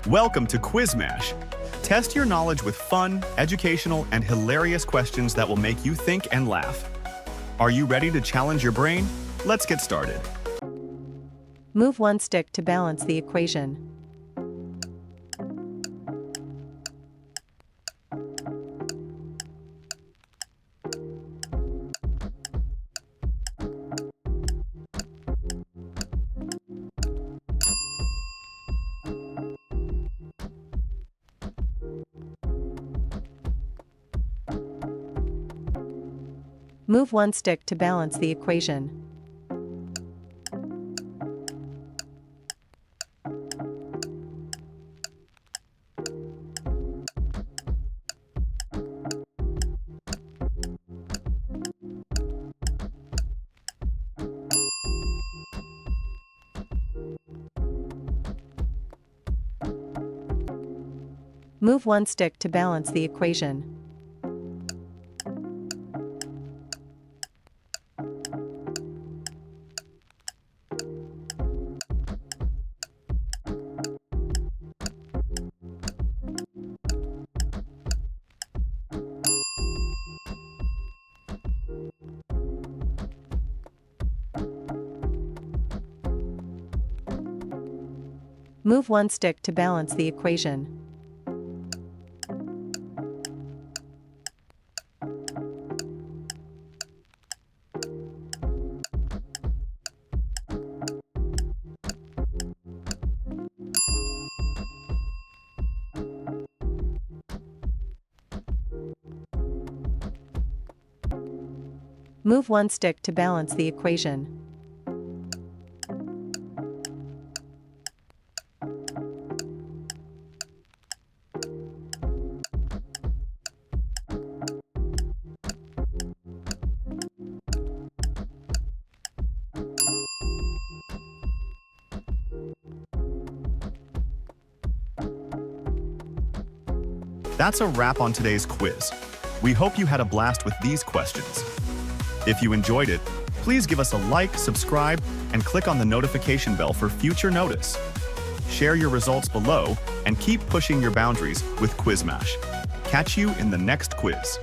Welcome to Quizmash. Test your knowledge with fun, educational, and hilarious questions that will make you think and laugh. Are you ready to challenge your brain? Let's get started. Move one stick to balance the equation. Move one stick to balance the equation. Move one stick to balance the equation. Move one stick to balance the equation. Move one stick to balance the equation. That's a wrap on today's quiz. We hope you had a blast with these questions. If you enjoyed it, please give us a like, subscribe, and click on the notification bell for future notice. Share your results below and keep pushing your boundaries with Quizmash. Catch you in the next quiz.